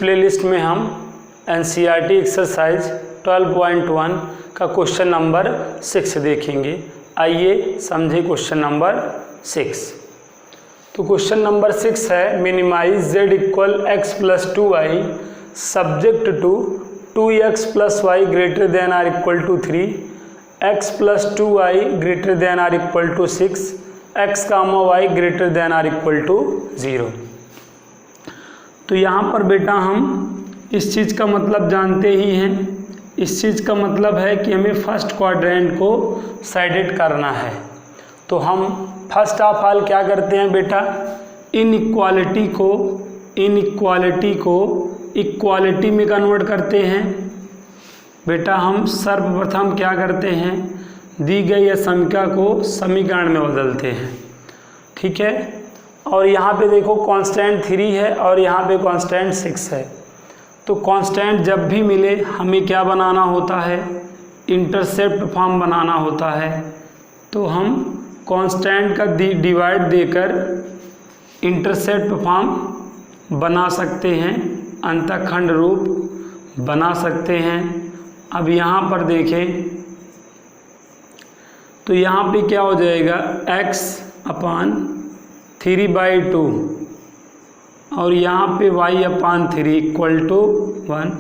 Playlist में हम NCERT exercise 12.1 का क्वेश्चन नंबर 6 देखेंगे। आइए समझे क्वेश्चन नंबर 6। तो क्वेश्चन नंबर 6 है minimise z equal x plus 2y subject to 2x plus Y greater than or equal to 3, x plus 2y greater than or equal to 6, x comma Y greater than or equal to 0। तो यहाँ पर बेटा हम इस चीज़ का मतलब जानते ही हैं। इस चीज़ का मतलब है कि हमें फर्स्ट क्वाड्रेंट को साइडेड करना है। तो हम फर्स्ट ऑफ ऑल क्या करते हैं बेटा, इनइक्वालिटी को इक्वालिटी में कन्वर्ट करते हैं। बेटा हम सर्वप्रथम क्या करते हैं, दी गई असंख्या को समीकरण में बदलते हैं। ठीक है, और यहाँ पे देखो कांस्टेंट 3 है और यहाँ पे कांस्टेंट 6 है। तो कांस्टेंट जब भी मिले हमें क्या बनाना होता है, इंटरसेप्ट फॉर्म बनाना होता है। तो हम कांस्टेंट का डिवाइड देकर इंटरसेप्ट फॉर्म बना सकते हैं, अंतःखंड रूप बना सकते हैं। अब यहाँ पर देखें तो यहाँ पे क्या हो जाएगा, x अपान 3/2 और यहाँ पे y अपान 3 इक्वल टू 1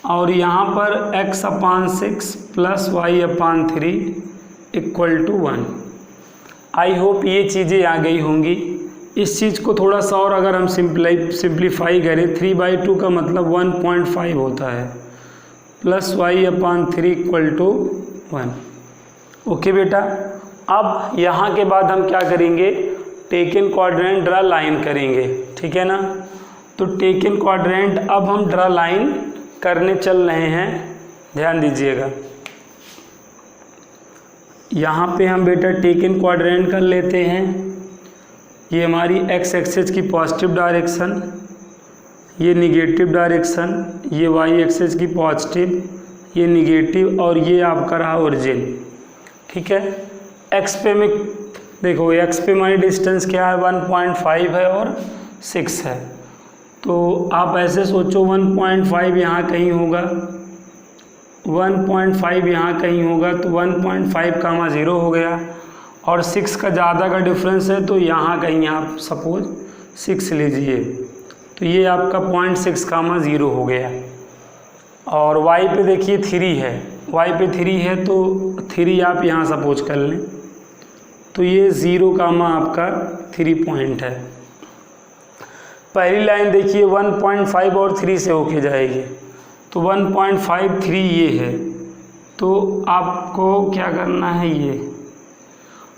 और यहाँ पर x upon 6 plus y upon 3 equal to 1। I hope ये चीज़ें आ गई होंगी। इस चीज़ को थोड़ा सा और अगर हम सिंप्लीफाई करें, 3/2 का मतलब 1.5 होता है plus y upon 3 equal to 1। Okay बेटा, अब यहाँ के बाद हम क्या करेंगे, टेकन क्वाड्रेंट ड्रा लाइन करेंगे। ठीक है ना, तो टेकन क्वाड्रेंट अब हम ड्रा लाइन करने चल रहे हैं, ध्यान दीजिएगा। यहाँ पे हम बेटा टेकन क्वाड्रेंट कर लेते हैं। ये हमारी x एक्सिस की पॉजिटिव डायरेक्शन, ये निगेटिव डायरेक्शन, ये y एक्सिस की पॉजिटिव, ये निगेटिव और ये आपका रहा ओरिजिन। ठीक है, x पे में देखो, x पे हमारी डिस्टेंस क्या है, 1.5 है और 6 है। तो आप ऐसे सोचो 1.5 यहाँ कहीं होगा, 1.5 यहाँ कहीं होगा, तो 1.5 कामा 0 हो गया और 6 का ज़्यादा का डिफरेंस है तो यहाँ कहीं आप सपोज 6 लीजिए, तो ये आपका 0.6 कामा 0 हो गया। और y पे देखिए 3 है, y पे 3 है तो 3 आप यहाँ सपोज कर लें, तो ये 0 कामा आपका 3 पॉइंट है। पहली लाइन देखिए 1.5 और 3 से होके जाएगी, तो 1.53 ये है। तो आपको क्या करना है, ये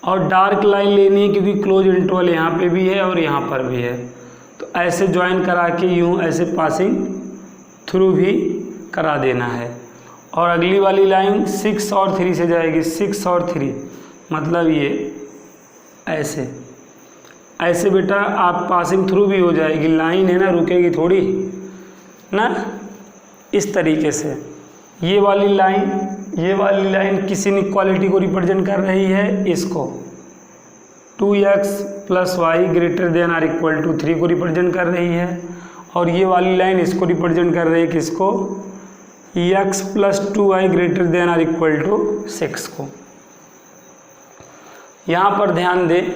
और डार्क लाइन लेनी है क्योंकि क्लोज इंटरवल यहाँ पे भी है और यहाँ पर भी है। तो ऐसे ज्वाइन करा के यूँ ऐसे पासिंग थ्रू भी करा देना है। और अगली वाली लाइन 6 और 3 से जाएगी, 6 और 3 मतलब ये ऐसे बेटा आप पासिंग थ्रू भी हो जाएगी, लाइन है ना, रुकेगी थोड़ी ना। इस तरीके से ये वाली लाइन किसी इक्वालिटी को रिप्रेजेंट कर रही है, इसको 2x plus Y greater than or equal to 3 को रिप्रेजेंट कर रही है। और ये वाली लाइन इसको रिप्रेजेंट कर रही है, किसको, x plus 2y greater than or equal to 6 को। यहाँ पर ध्यान दें,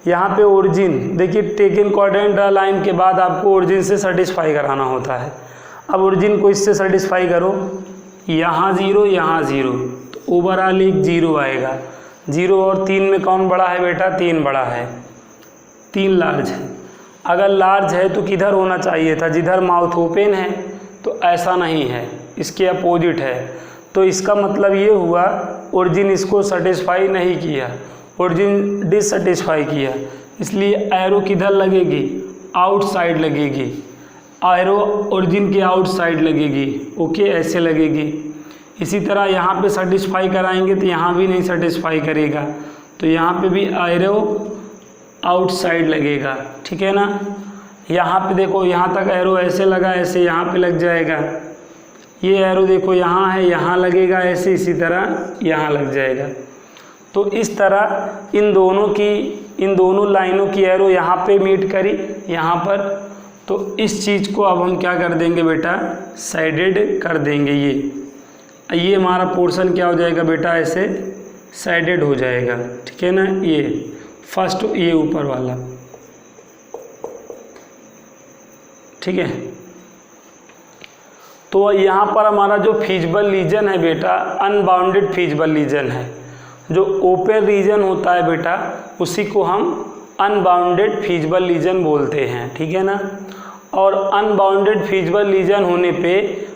यहाँ पे ओरिजिन देखिए, टेकन क्वाड्रेंट ड्रा लाइन के बाद आपको ओरिजिन से सेटिस्फाई कराना होता है। अब ओरिजिन को इससे सेटिस्फाई करो, यहाँ 0 यहाँ 0, तो ओवरऑल एक 0 आएगा। 0 और 3 में कौन बड़ा है बेटा, 3 बड़ा है, 3 लार्ज है। अगर लार्ज है तो किधर होना चाहिए था, जिधर माउथ ओपन है, तो ऐसा नहीं है, इसके अपोजिट है। तो इसका मतलब ये हुआ ओरिजिन इसको सेटिस्फाई नहीं किया, ओरिजिन डिससेटिस्फाई किया, इसलिए एरो किधर लगेगी, आउटसाइड लगेगी, एरो ओरिजिन के आउटसाइड लगेगी। ओके, ऐसे लगेगी। इसी तरह यहाँ पे सेटिस्फाई कराएंगे तो यहाँ भी नहीं सेटिस्फाई करेगा, तो यहाँ पे भी एरो आउटसाइड लगेगा। ठीक है ना, यहाँ पे देखो, यहाँ तक एरो ऐसे लगा, ऐसे यहाँ पे लग जाएगा। ये एरो देखो यहाँ है, यहाँ लगेगा ऐसे, इसी तरह यहाँ लग जाएगा। तो इस तरह इन दोनों लाइनों की एरो यहाँ पे मीट करी, यहाँ पर, तो इस चीज़ को अब हम क्या कर देंगे बेटा, साइडेड कर देंगे। ये हमारा पोर्शन क्या हो जाएगा बेटा, ऐसे साइडेड हो जाएगा, ठीक है ना। ये फर्स्ट, ये ऊपर वाला, ठीक है। तो यहाँ पर हमारा जो फीजिबल रीजन है बेटा, अनबाउंडेड फीजिबल रीजन है। जो ओपन रीजन होता है बेटा, उसी को हम अनबाउंडेड फीजिबल रीजन बोलते हैं, ठीक है ना। और अनबाउंडेड फीजिबल रीजन होने पे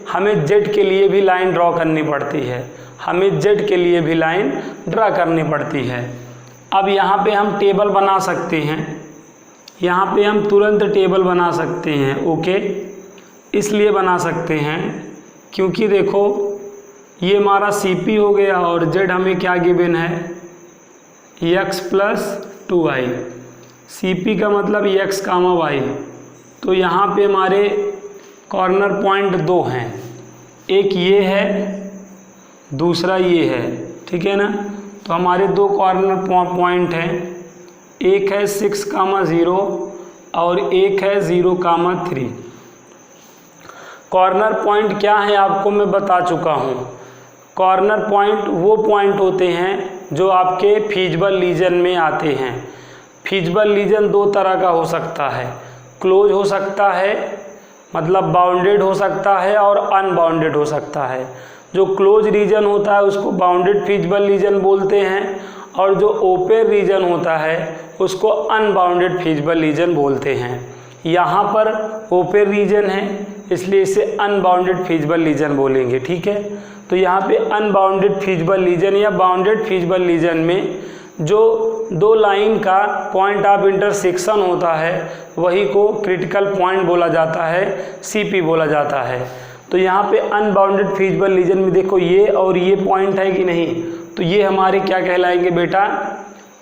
हमें जेड के लिए भी लाइन ड्रॉ करनी पड़ती है, हमें जेड के लिए भी लाइन ड्रा करनी पड़ती है। अब यहाँ पे हम टेबल बना सकते हैं, यहाँ पे हम तुरंत टेबल बना सकते हैं। ओके, इसलिए बना सकते हैं क्योंकि देखो ये हमारा CP हो गया और जेड हमें क्या गिवन है, x + 2y। CP का मतलब x, y। तो यहाँ पे हमारे कॉर्नर पॉइंट 2 हैं, एक ये है, दूसरा ये है, ठीक है ना। तो हमारे 2 कॉर्नर पॉइंट हैं, एक है 6, 0 और एक है 0, 3। कॉर्नर पॉइंट क्या है आपको मैं बता चुका हूँ। कॉर्नर पॉइंट वो पॉइंट होते हैं जो आपके फीजिबल रीजन में आते हैं। फीजिबल रीजन 2 तरह का हो सकता है, क्लोज हो सकता है, मतलब बाउंडेड हो सकता है, और अनबाउंडेड हो सकता है। जो क्लोज रीजन होता है उसको बाउंडेड फीजिबल रीजन बोलते हैं, और जो ओपन रीजन होता है उसको अनबाउंडेड फीजिबल रीजन बोलते हैं। यहाँ पर ओपन रीजन है इसलिए इसे अनबाउंडेड फीजिबल रीजन बोलेंगे, ठीक है। तो यहाँ पे अनबाउंडेड फीजिबल रीजन या बाउंडेड फीजिबल रीजन में जो 2 लाइन का पॉइंट ऑफ इंटरसेक्शन होता है वही को क्रिटिकल पॉइंट बोला जाता है, CP बोला जाता है। तो यहाँ पे अनबाउंडेड फीजिबल रीजन में देखो ये और ये पॉइंट है कि नहीं, तो ये हमारे क्या कहलाएंगे बेटा,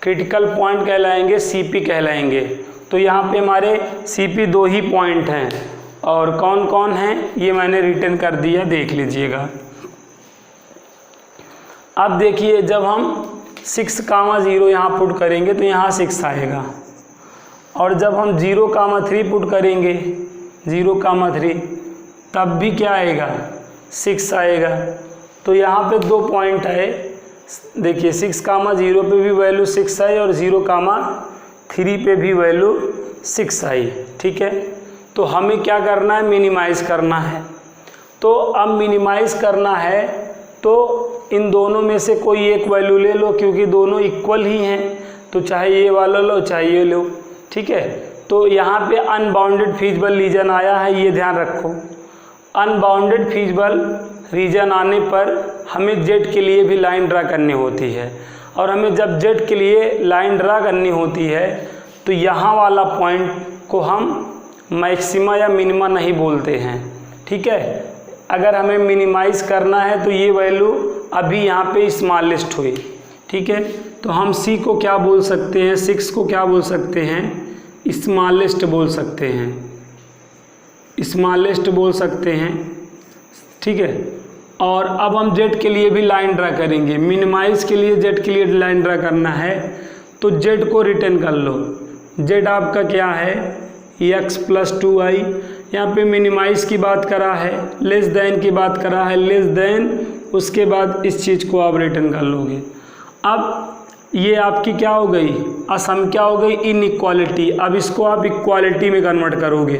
क्रिटिकल पॉइंट कहलाएंगे, CP कहलाएंगे। तो यहाँ पे हमारे CP 2 ही पॉइंट हैं, और कौन कौन हैं ये मैंने रिटर्न कर दिया, देख लीजिएगा। अब देखिए जब हम 6, 0 यहाँ पुट करेंगे तो यहाँ 6 आएगा, और जब हम 0, 3 पुट करेंगे, 0, 3, तब भी क्या आएगा, 6 आएगा। तो यहाँ पे 2 पॉइंट है, देखिए 6, 0 पे भी वैल्यू 6 आई और 0, 3 पे भी वैल्यू 6 आई, ठीक है। तो हमें क्या करना है, मिनिमाइज़ करना है। तो अब मिनिमाइज़ करना है तो इन दोनों में से कोई एक वैल्यू ले लो, क्योंकि दोनों इक्वल ही हैं, तो चाहे ये वाला लो चाहे ये लो, ठीक है। तो यहाँ पे अनबाउंडेड फीजिबल रीजन आया है, ये ध्यान रखो। अनबाउंडेड फीजिबल रीजन आने पर हमें जेड के लिए भी लाइन ड्रा करनी होती है, और हमें जब जेड के लिए लाइन ड्रा करनी होती है तो यहाँ वाला पॉइंट को हम मैक्सिमा या मिनिमा नहीं बोलते हैं, ठीक है। अगर हमें मिनिमाइज़ करना है तो ये वैल्यू अभी यहाँ पे स्मॉलेस्ट हुई, ठीक है। तो हम C को क्या बोल सकते हैं, 6 को क्या बोल सकते हैं, स्मॉलेस्ट बोल सकते हैं, स्मॉलेस्ट बोल सकते हैं, ठीक है। और अब हम जेड के लिए भी लाइन ड्रा करेंगे। मिनिमाइज़ के लिए जेड के लिए लाइन ड्रा करना है तो जेड को रिटर्न कर लो। जेड आपका क्या है, x + 2y। यहाँ पे मिनिमाइज़ की बात करा है, लेस देन की बात करा है, लेस देन, उसके बाद इस चीज़ को आप रिटर्न कर लोगे। अब ये आपकी क्या हो गई, असम क्या हो गई, इनइक्वालिटी। अब इसको आप इक्वालिटी में कन्वर्ट करोगे,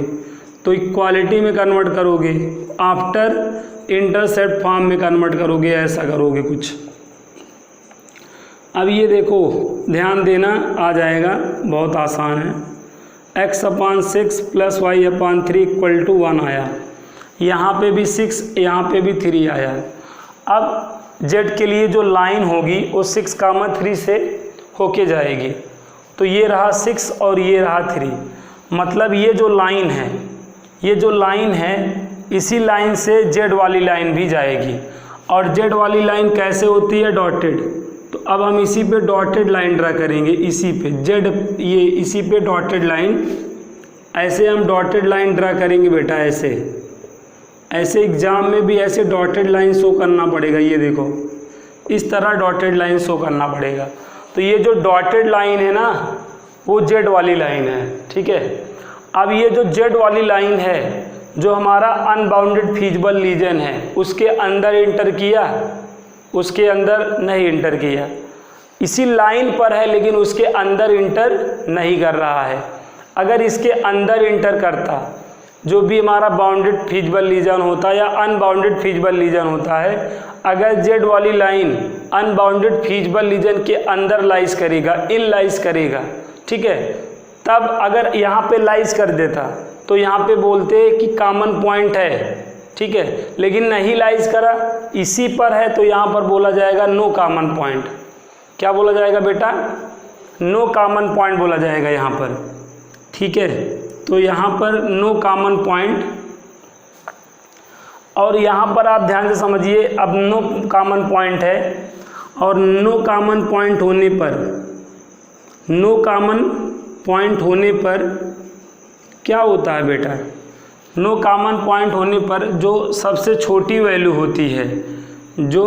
तो इक्वालिटी में कन्वर्ट करोगे, आफ्टर इंटरसेप्ट फॉर्म में कन्वर्ट करोगे, ऐसा करोगे कुछ। अब ये देखो ध्यान देना, आ जाएगा, बहुत आसान है। x/6 + y/3 = 1 आया, यहाँ पे भी 6, यहाँ पे भी 3 आया। अब z के लिए जो लाइन होगी वो 6, 3 से होके जाएगी, तो ये रहा 6 और ये रहा 3। मतलब ये जो लाइन है, ये जो लाइन है, इसी लाइन से z वाली लाइन भी जाएगी। और z वाली लाइन कैसे होती है, डॉटेड। तो अब हम इसी पे डॉटेड लाइन ड्रा करेंगे, इसी पे z, ये इसी पे डॉटेड लाइन, ऐसे हम डॉटेड लाइन ड्रा करेंगे बेटा, ऐसे ऐसे एग्जाम में भी ऐसे डॉटेड लाइन शो करना पड़ेगा। ये देखो इस तरह डॉटेड लाइन शो करना पड़ेगा। तो ये जो डॉटेड लाइन है ना वो z वाली लाइन है, ठीक है। अब ये जो जेड वाली लाइन है जो हमारा अनबाउंडेड फीजिबल रीजन है उसके अंदर इंटर किया, उसके अंदर नहीं इंटर किया, इसी लाइन पर है लेकिन उसके अंदर इंटर नहीं कर रहा है। अगर इसके अंदर इंटर करता, जो भी हमारा बाउंडेड फीजिबल रीजन होता है या अनबाउंडेड फीजिबल रीजन होता है, अगर जेड वाली लाइन अनबाउंडेड फीजिबल रीजन के अंदर लाइज करेगा, इन लाइज करेगा, ठीक है, तब अगर यहाँ पे लाइज कर देता तो यहाँ पे बोलते हैं कि कॉमन पॉइंट है, ठीक है, लेकिन नहीं लाइज करा, इसी पर है, तो यहाँ पर बोला जाएगा नो कॉमन पॉइंट। क्या बोला जाएगा बेटा? नो कॉमन पॉइंट बोला जाएगा यहाँ पर, ठीक है। तो यहाँ पर नो कॉमन पॉइंट, और यहाँ पर आप ध्यान से समझिए, अब नो कॉमन पॉइंट है और नो कॉमन पॉइंट होने पर, नो कॉमन पॉइंट होने पर क्या होता है बेटा? नो कॉमन पॉइंट होने पर जो सबसे छोटी वैल्यू होती है, जो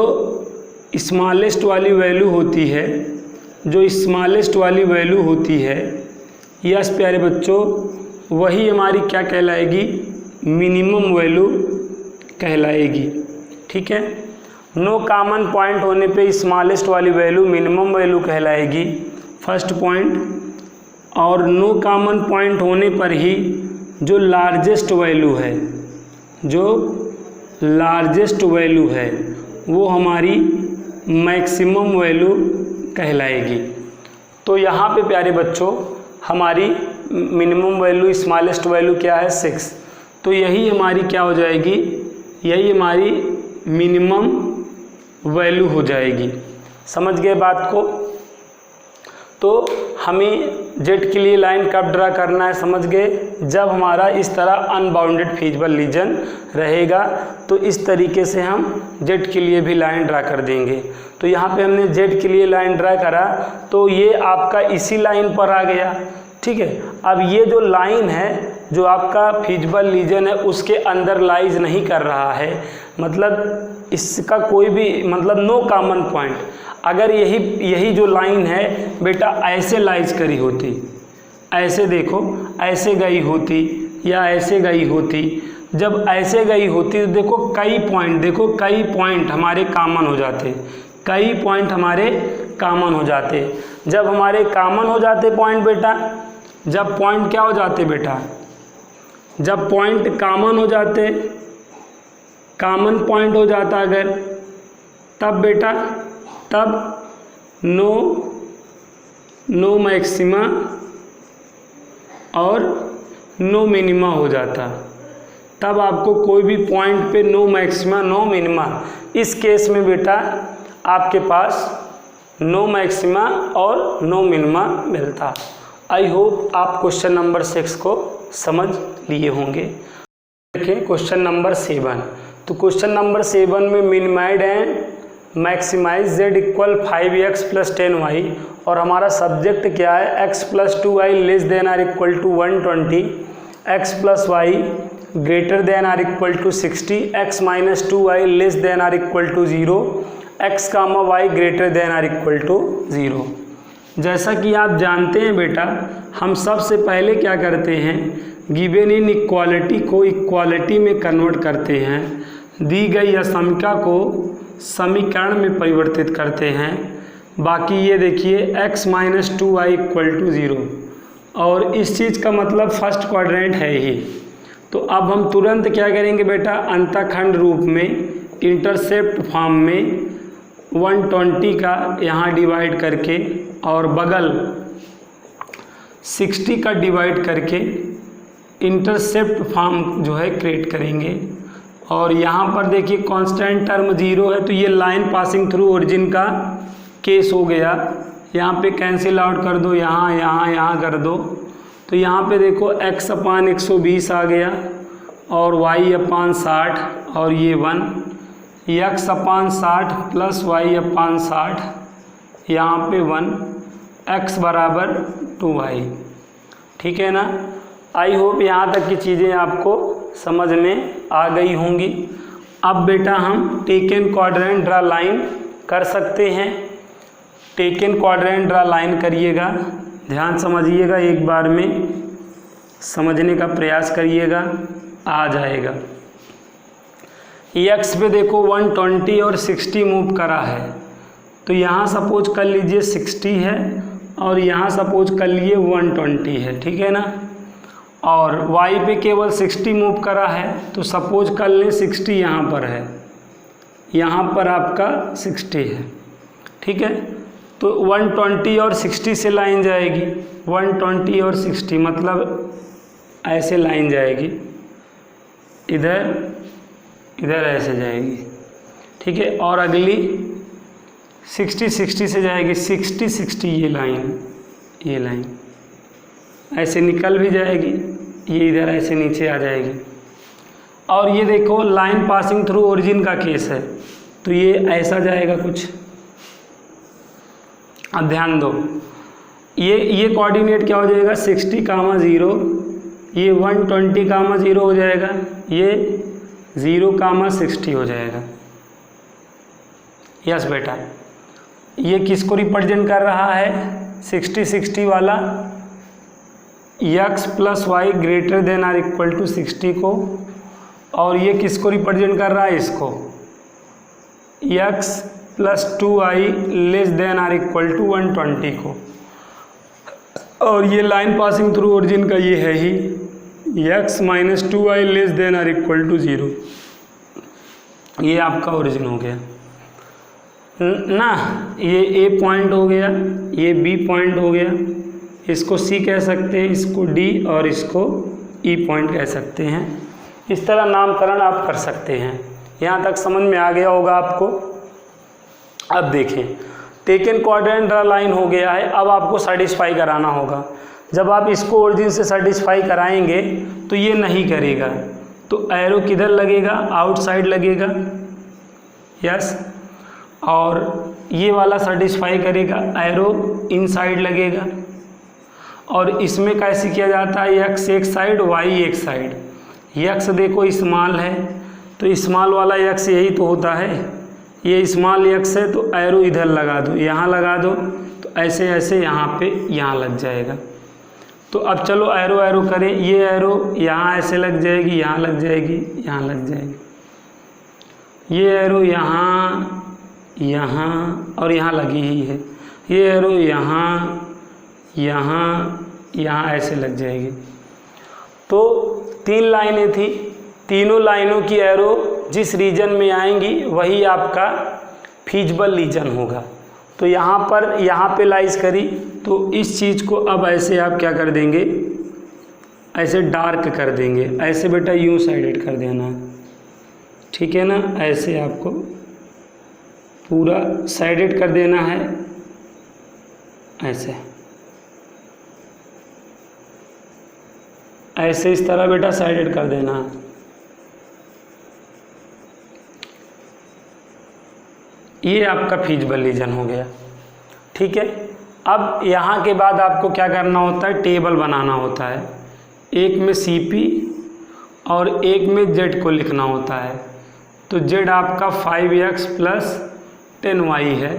स्मॉलेस्ट वाली वैल्यू होती है, जो स्मॉलेस्ट वाली वैल्यू होती है, यस प्यारे बच्चों, वही हमारी क्या कहलाएगी? मिनिमम वैल्यू कहलाएगी, ठीक है। नो कॉमन पॉइंट होने पे स्मॉलेस्ट वाली वैल्यू मिनिमम वैल्यू कहलाएगी, फर्स्ट पॉइंट। और नो कॉमन पॉइंट होने पर ही जो लार्जेस्ट वैल्यू है, जो लार्जेस्ट वैल्यू है वो हमारी मैक्सिमम वैल्यू कहलाएगी। तो यहाँ पे प्यारे बच्चों हमारी मिनिमम वैल्यू, स्मॉलेस्ट वैल्यू क्या है? 6। तो यही हमारी क्या हो जाएगी? यही हमारी मिनिमम वैल्यू हो जाएगी। समझ गए बात को? तो हमें जेड के लिए लाइन कब ड्रा करना है समझ गए? जब हमारा इस तरह अनबाउंडेड फीजिबल रीजन रहेगा तो इस तरीके से हम जेड के लिए भी लाइन ड्रा कर देंगे। तो यहाँ पे हमने जेड के लिए लाइन ड्रा करा तो ये आपका इसी लाइन पर आ गया, ठीक है। अब ये जो लाइन है जो आपका फीजिबल रीजन है उसके अंदर लाइज नहीं कर रहा है, मतलब इसका कोई भी मतलब नो कॉमन पॉइंट। अगर यही जो लाइन है बेटा ऐसे लाइज करी होती, ऐसे देखो, ऐसे गई होती या ऐसे गई होती, जब ऐसे गई होती तो देखो कई पॉइंट, देखो कई पॉइंट हमारे कॉमन हो जाते, कई पॉइंट हमारे कॉमन हो जाते। जब हमारे कॉमन हो जाते पॉइंट बेटा, जब पॉइंट क्या हो जाते बेटा? जब पॉइंट कॉमन हो जाते, कॉमन पॉइंट हो जाता अगर, तब बेटा तब नो मैक्सिमा और नो मिनिमा हो जाता। तब आपको कोई भी पॉइंट पे नो मैक्सिमा नो मिनिमा, इस केस में बेटा आपके पास नो मैक्सिमा और नो मिनिमा मिलता। आई होप आप क्वेश्चन नंबर 6 को समझ लिए होंगे। देखें क्वेश्चन नंबर 7। तो क्वेश्चन नंबर 7 में मिनिमाइड एंड मैक्सिमाइज z इक्वल 5x + 10y और हमारा सब्जेक्ट क्या है? x + 2y less than or equal to 120, x + y greater than or equal to 60, x - 2y less than or equal to 0, x, y greater than or equal to 0। जैसा कि आप जानते हैं बेटा, हम सबसे पहले क्या करते हैं? गिवन इन इक्वालिटी को इक्वालिटी में कन्वर्ट करते हैं, दी गई असमिका को समीकरण में परिवर्तित करते हैं। बाकी ये देखिए x - 2y = 0 और इस चीज़ का मतलब फर्स्ट क्वाड्रेंट है ही। तो अब हम तुरंत क्या करेंगे बेटा? अंतःखंड रूप में इंटरसेप्ट फॉर्म में 120 का यहाँ डिवाइड करके और बगल 60 का डिवाइड करके इंटरसेप्ट फॉर्म जो है क्रिएट करेंगे। और यहाँ पर देखिए कांस्टेंट टर्म 0 है तो ये लाइन पासिंग थ्रू ओरिजिन का केस हो गया। यहाँ पे कैंसिल आउट कर दो, यहाँ कर दो। तो यहाँ पे देखो x/120 आ गया और y/60 और ये 1, x/60 + y/60 यहाँ पे 1, x = 2y। ठीक है ना? आई होप यहाँ तक की चीज़ें आपको समझ में आ गई होंगी। अब बेटा हम टेकन क्वाड्रेंट ड्रा लाइन कर सकते हैं। टेकन क्वाड्रेंट ड्रा लाइन करिएगा, ध्यान समझिएगा एक बार में। समझने का प्रयास करिएगा, आ जाएगा। एक्स पे देखो 120 और 60 मूव करा है, तो यहाँ सपोज कर लीजिए 60 है और यहाँ सपोज कर लिए 120 है, ठीक है ना। और वाई पे केवल 60 मूव करा है, तो सपोज कर लें 60 यहाँ पर है, यहाँ पर आपका 60 है, ठीक है। तो 120 और 60 से लाइन जाएगी, 120 और 60 मतलब ऐसे लाइन जाएगी, इधर इधर ऐसे जाएगी, ठीक है। और अगली 60 से जाएगी, 60 ये लाइन ऐसे निकल भी जाएगी, ये इधर ऐसे नीचे आ जाएगी। और ये देखो लाइन पासिंग थ्रू ओरिजिन का केस है, तो ये ऐसा जाएगा कुछ। अब ध्यान दो, ये कोऑर्डिनेट क्या हो जाएगा 60, 0, ये 120, 0 हो जाएगा, ये 0, 60 हो जाएगा। यस बेटा, ये किसको रिप्रेजेंट कर रहा है 60 वाला, x + y greater than or equal to 60 को। और ये किसको रिप्रेजेंट कर रहा है, इसको x + 2y less than or equal to 120 को। और ये लाइन पासिंग थ्रू ओरिजिन का ये है ही x - 2y less than or equal to 0। ये आपका ओरिजिन हो गया ना, ये A पॉइंट हो गया, ये B पॉइंट हो गया, इसको C कह सकते हैं, इसको D और इसको E पॉइंट कह सकते हैं। इस तरह नामकरण आप कर सकते हैं। यहाँ तक समझ में आ गया होगा आपको। अब देखें, टेकन क्वाड्रेंट लाइन हो गया है, अब आपको सेटिस्फाई कराना होगा। जब आप इसको ओरिजिन से सेटिस्फाई कराएंगे तो ये नहीं करेगा, तो एरो किधर लगेगा, आउटसाइड लगेगा, यस। और ये वाला सेटिस्फाई करेगा, एरो इनसाइड लगेगा। और इसमें कैसे किया जाता है, एक्स एक साइड, वाई एक साइड। एक्स देखो स्मॉल है, तो स्मॉल वाला एक्स यही तो होता है, ये स्मॉल एक्स है, तो एरो इधर लगा दो, यहाँ लगा दो, तो ऐसे ऐसे यहाँ पे यहाँ लग जाएगा। तो अब चलो एरो एरो करें, ये एरो यहाँ ऐसे लग जाएगी, यहाँ लग जाएगी, यहाँ लग जाएगी, ये एरो यहाँ यहाँ और यहाँ लगी ही है, ये एरो यहाँ यहाँ यहाँ ऐसे लग जाएगी। तो 3 लाइनें थी, तीनों लाइनों की एरो जिस रीजन में आएंगी वही आपका फीजिबल रीजन होगा। तो यहाँ पे लाइज करी, तो इस चीज़ को अब ऐसे आप क्या कर देंगे, ऐसे डार्क कर देंगे, ऐसे बेटा यूँ साइडेड कर देना, ठीक है ना। ऐसे आपको पूरा साइडेड कर देना है, ऐसे ऐसे इस तरह बेटा साइडेड कर देना है। ये आपका फीजिबल रीजन हो गया, ठीक है। अब यहाँ के बाद आपको क्या करना होता है, टेबल बनाना होता है। एक में CP और एक में Z को लिखना होता है। तो Z आपका 5x + 10y है,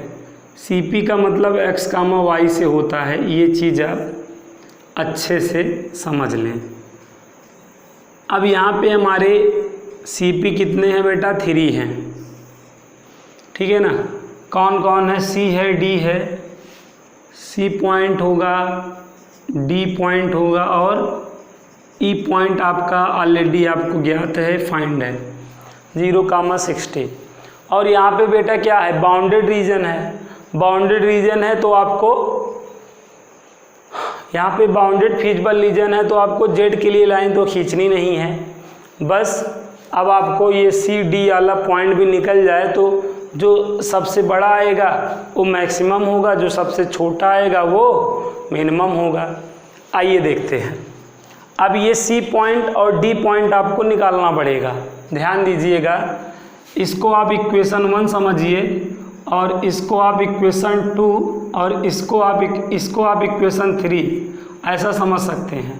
CP का मतलब x, y से होता है। ये चीज़ आप अच्छे से समझ लें। अब यहाँ पे हमारे CP कितने हैं बेटा, 3 हैं, ठीक है ना। कौन कौन है, C है, D है, C पॉइंट होगा, D पॉइंट होगा और E पॉइंट आपका ऑलरेडी आपको ज्ञात है, फाइंड है, 0, 60। और यहाँ पे बेटा क्या है, बाउंडेड रीजन है। बाउंडेड रीजन है तो आपको यहाँ पे बाउंडेड फीजिबल रीजन है, तो आपको Z के लिए लाइन तो खींचनी नहीं है। बस अब आपको ये CD वाला पॉइंट भी निकल जाए तो जो सबसे बड़ा आएगा वो मैक्सिमम होगा, जो सबसे छोटा आएगा वो मिनिमम होगा। आइए देखते हैं। अब ये C पॉइंट और D पॉइंट आपको निकालना पड़ेगा। ध्यान दीजिएगा, इसको आप इक्वेशन 1 समझिए और इसको आप इक्वेशन 2 और इसको आप इक्वेशन 3 ऐसा समझ सकते हैं।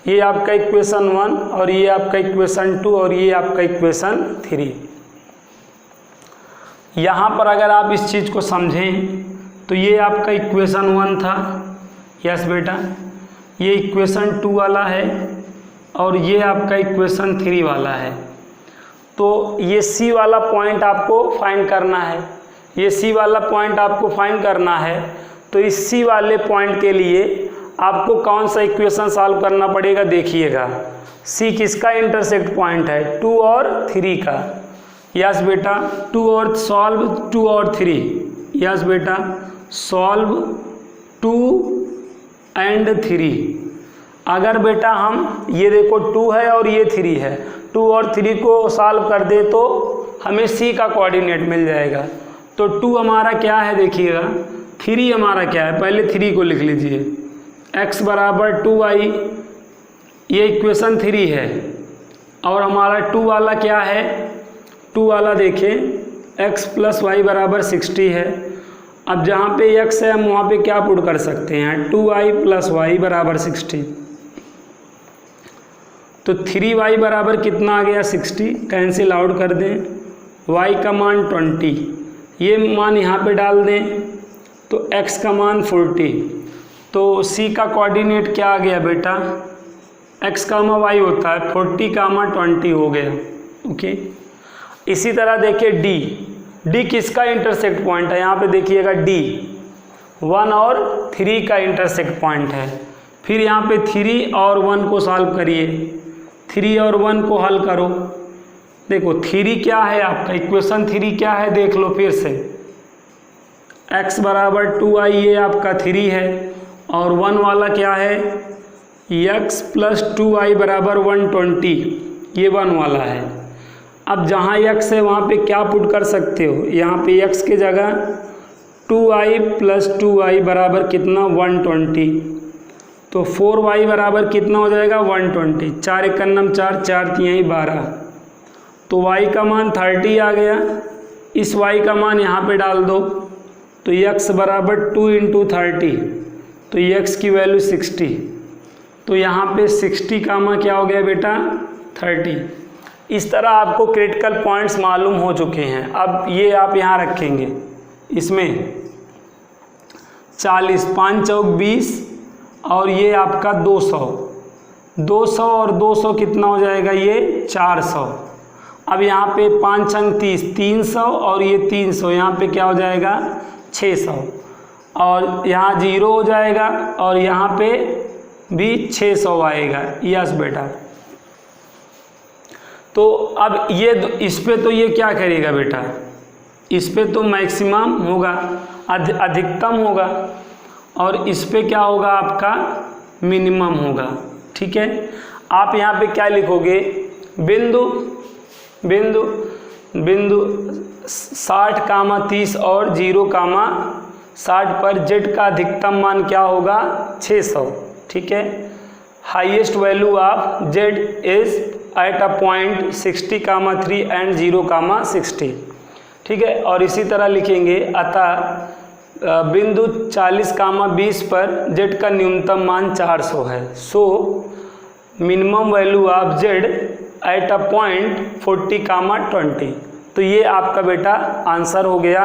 ये आपका इक्वेशन 1 और ये आपका इक्वेशन 2 और ये आपका इक्वेशन 3। यहाँ पर अगर आप इस चीज़ को समझें तो ये आपका इक्वेशन 1 था, यस बेटा, ये इक्वेशन 2 वाला है, और ये आपका इक्वेशन 3 वाला है। तो ये सी वाला पॉइंट आपको फाइंड करना है, ये सी वाला पॉइंट आपको फाइंड करना है। तो इस सी वाले पॉइंट के लिए आपको कौन सा इक्वेशन सॉल्व करना पड़ेगा, देखिएगा। सी किसका इंटरसेक्ट पॉइंट है, 2 और 3 का। यस बेटा, 2 और सॉल्व 2 और 3। यस बेटा, सॉल्व 2 एंड 3। अगर बेटा हम ये देखो 2 है और ये 3 है, 2 और 3 को सॉल्व कर दे तो हमें सी का कोऑर्डिनेट मिल जाएगा। तो 2 हमारा क्या है देखिएगा, 3 हमारा क्या है, पहले 3 को लिख लीजिए। x बराबर 2y, ये इक्वेशन 3 है। और हमारा 2 वाला क्या है, 2 वाला देखें x प्लस वाई बराबर 60 है। अब जहाँ पे x है हम वहाँ पे क्या पुट कर सकते हैं, 2y प्लस वाई बराबर 60। तो 3y बराबर कितना आ गया, 60। कैंसिल आउट कर दें, y का मान 20, ये मान यहाँ पे डाल दें तो x का मान 40। तो c का कोऑर्डिनेट क्या आ गया बेटा, x कामा y होता है 40 कामा 20 हो गया। ओके, इसी तरह देखिए d किसका इंटरसेक्ट पॉइंट है, यहाँ पे देखिएगा d 1 और 3 का इंटरसेक्ट पॉइंट है। फिर यहाँ पे 3 और 1 को सॉल्व करिए, 3 और 1 को हल करो। देखो 3 क्या है आपका, इक्वेशन 3 क्या है देख लो फिर से, x बराबर 2y, ये आपका 3 है। और 1 वाला क्या है, x प्लस 2y बराबर 120, ये 1 वाला है। अब जहाँ x है वहाँ पे क्या पुट कर सकते हो, यहाँ पे x के जगह 2y प्लस 2y बराबर कितना 120। तो 4y बराबर कितना हो जाएगा 120, 4 एक नम 4, 4 तिहाई 12। तो y का मान 30 आ गया। इस y का मान यहाँ पे डाल दो तो x बराबर 2 इंटू 30, तो x की वैल्यू 60। तो यहाँ पे 60 कामा क्या हो गया बेटा 30। इस तरह आपको क्रिटिकल पॉइंट्स मालूम हो चुके हैं। अब ये आप यहाँ रखेंगे, इसमें 40, 5 चौक 20 और ये आपका 200 और 200 कितना हो जाएगा, ये 400। अब यहाँ पे 5 अंक 30, 300 और ये 300, यहाँ पे क्या हो जाएगा 600 और यहाँ 0 हो जाएगा और यहाँ पे भी 600 आएगा। यस बेटा, तो अब ये इस पे तो ये क्या करेगा बेटा, इस पे तो मैक्सिमम होगा, अधिकतम होगा, और इस पे क्या होगा आपका मिनिमम होगा। ठीक है, आप यहाँ पे क्या लिखोगे, बिंदु 60 कामा 30 और 0 कामा 60 पर z का अधिकतम मान क्या होगा 600। ठीक है, highest value of z is at a point 60 comma 3 and 0 comma 60। ठीक है, और इसी तरह लिखेंगे अतः बिंदु 40 कामा 20 पर z का न्यूनतम मान 400 है। So minimum value of z eight a point 40 कामा 20। तो ये आपका बेटा आंसर हो गया।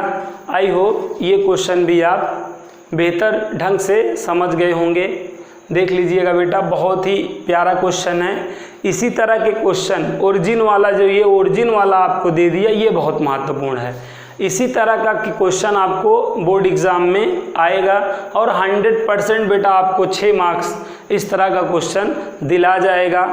आई होप ये क्वेश्चन भी आप बेहतर ढंग से समझ गए होंगे। देख लीजिएगा बेटा, बहुत ही प्यारा क्वेश्चन है। इसी तरह के क्वेश्चन ओरिजिन वाला, जो ये ओरिजिन वाला आपको दे दिया, ये बहुत महत्वपूर्ण है। इसी तरह का क्वेश्चन आपको बोर्ड एग्ज़ाम में आएगा और 100% बेटा आपको 6 मार्क्स इस तरह का क्वेश्चन दिला जाएगा।